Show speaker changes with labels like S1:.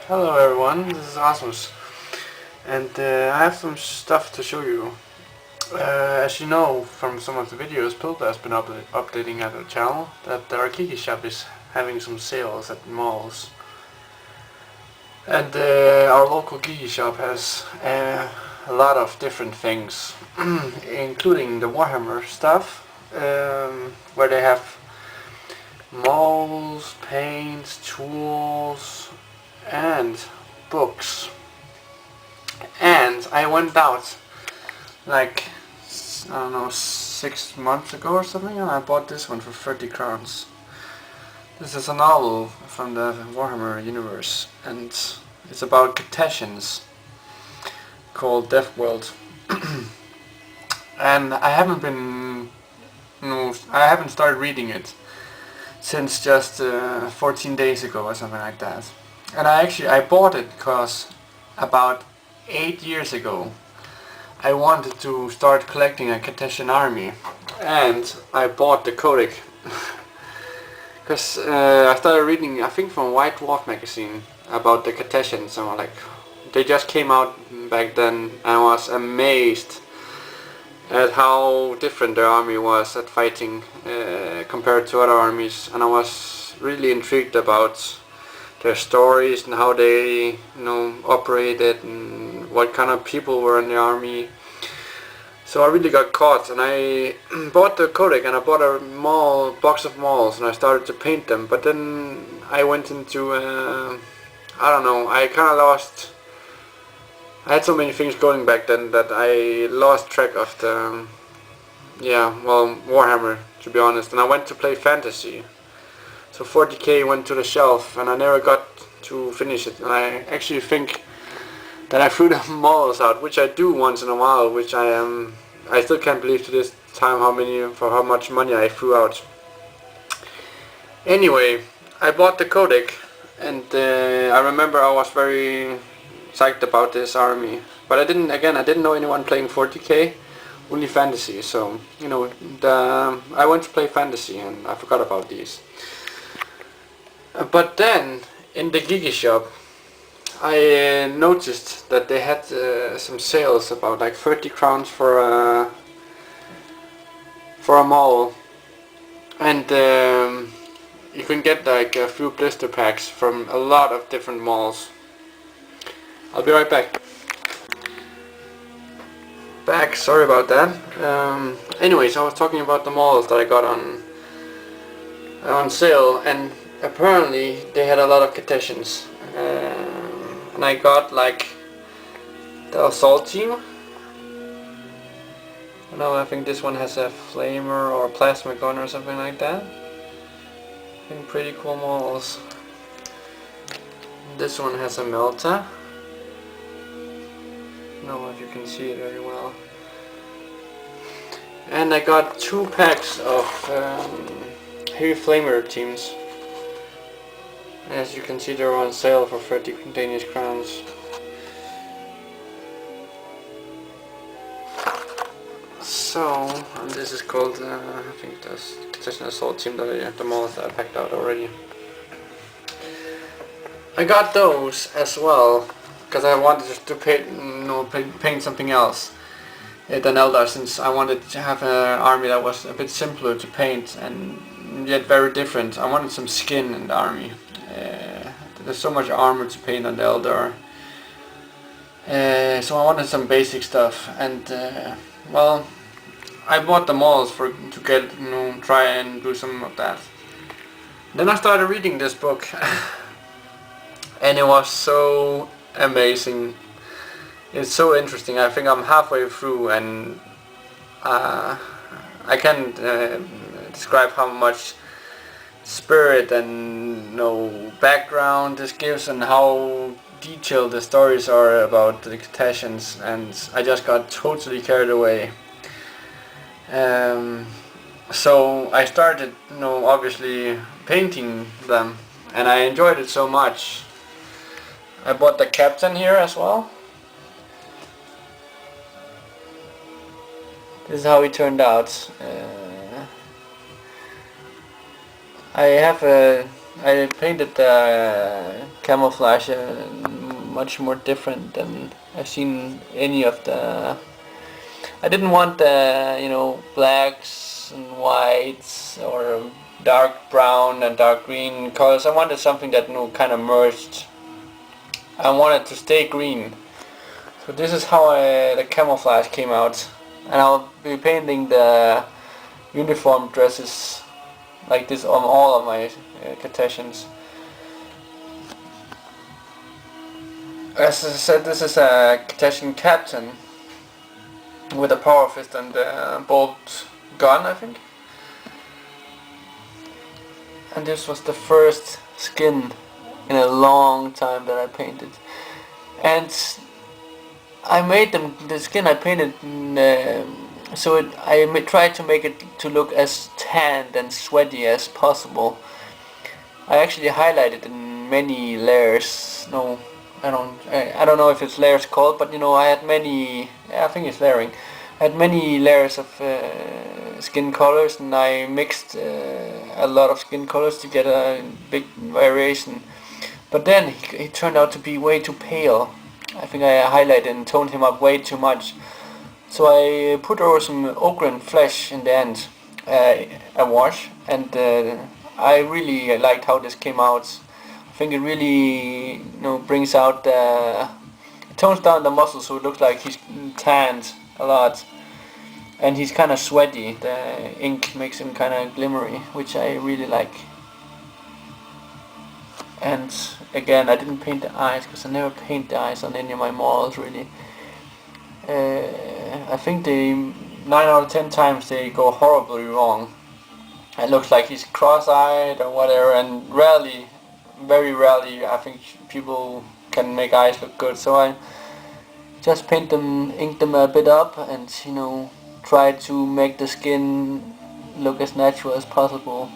S1: Hello everyone, this is Rasmus, and I have some stuff to show you. As you know from some of the videos, Pilda has been updating at the channel that our Kiki shop is having some sales at malls. And our local Kiki shop has a lot of different things, including the Warhammer stuff, where they have molds, paints, tools, and books. And I went out like, I don't know, 6 months ago or something, and I bought this one for 30 crowns. This is a novel from the Warhammer universe, and it's about Catetians called Death World. And I haven't started reading it since just 14 days ago or something like that. And I bought it because about 8 years ago I wanted to start collecting a Catetian army, and I bought the codex because I started reading, I think from White Dwarf magazine, about the Catetians, and like, they just came out back then, and I was amazed at how different their army was at fighting compared to other armies, and I was really intrigued about their stories and how they operated and what kind of people were in the army. So I really got caught, and I bought the codex, and I bought a box of molds, and I started to paint them. But then I went into I don't know, I kind of lost. I had so many things going back then that I lost track of the Warhammer, to be honest, and I went to play fantasy. So 40k went to the shelf, and I never got to finish it. And I actually think that I threw the molds out, which I do once in a while, which I still can't believe to this time how much money I threw out. Anyway, I bought the codex, and I remember I was very psyched about this army, but I didn't know anyone playing 40k, only fantasy. So I went to play fantasy, and I forgot about these. But then in the Gigi shop I noticed that they had some sales, about like 30 crowns for a mall, and you can get like a few blister packs from a lot of different malls. I'll be right back. Sorry about that. Anyways, I was talking about the malls that I got on sale, and apparently they had a lot of Catetians, and I got like the assault team. I think this one has a flamer or a plasma gun or something like that. I think pretty cool models. This one has a melta. I don't know if you can see it very well. And I got 2 packs of heavy flamer teams. As you can see, they're on sale for 30 Danish crowns. So, and this is called, I think that's Catetian Assault Team, the models that I packed out already. I got those as well because I wanted to paint something else than Eldar, since I wanted to have an army that was a bit simpler to paint and yet very different. I wanted some skin in the army. There's so much armor to paint on the Eldar, so I wanted some basic stuff, and well, I bought the molds to get try and do some of that. Then I started reading this book, and it was so amazing. It's so interesting. I think I'm halfway through, and I can't describe how much spirit and background this gives, and how detailed the stories are about the Catetians, and I just got totally carried away. So I started obviously painting them, and I enjoyed it so much. I bought the captain here as well. This is how he turned out. I have I painted the camouflage much more different than I've seen any of the. I didn't want the blacks and whites or dark brown and dark green colors. I wanted something that kind of merged. I wanted to stay green. So this is how the camouflage came out, and I'll be painting the uniform dresses like this on all of my Cartesians. As I said, this is a Cartesian captain with a power fist and a bolt gun, I think. And this was the first skin in a long time that I painted. And I made the skin I painted so I tried to make it to look as tanned and sweaty as possible. I actually highlighted in many layers. No, I don't know if it's layers called, but I had many. I think it's layering. I had many layers of skin colors, and I mixed a lot of skin colors to get a big variation. But then he turned out to be way too pale. I think I highlighted and toned him up way too much. So I put over some ochre flesh in the end, a wash, and I really liked how this came out. I think it really brings out it tones down the muscles so it looks like he's tanned a lot, and he's kind of sweaty. The ink makes him kind of glimmery, which I really like. And again, I didn't paint the eyes because I never paint the eyes on any of my models really. I think 9 out of 10 times they go horribly wrong. It looks like he's cross-eyed or whatever, and rarely, very rarely, I think people can make eyes look good. So I just paint them, ink them a bit up, and try to make the skin look as natural as possible.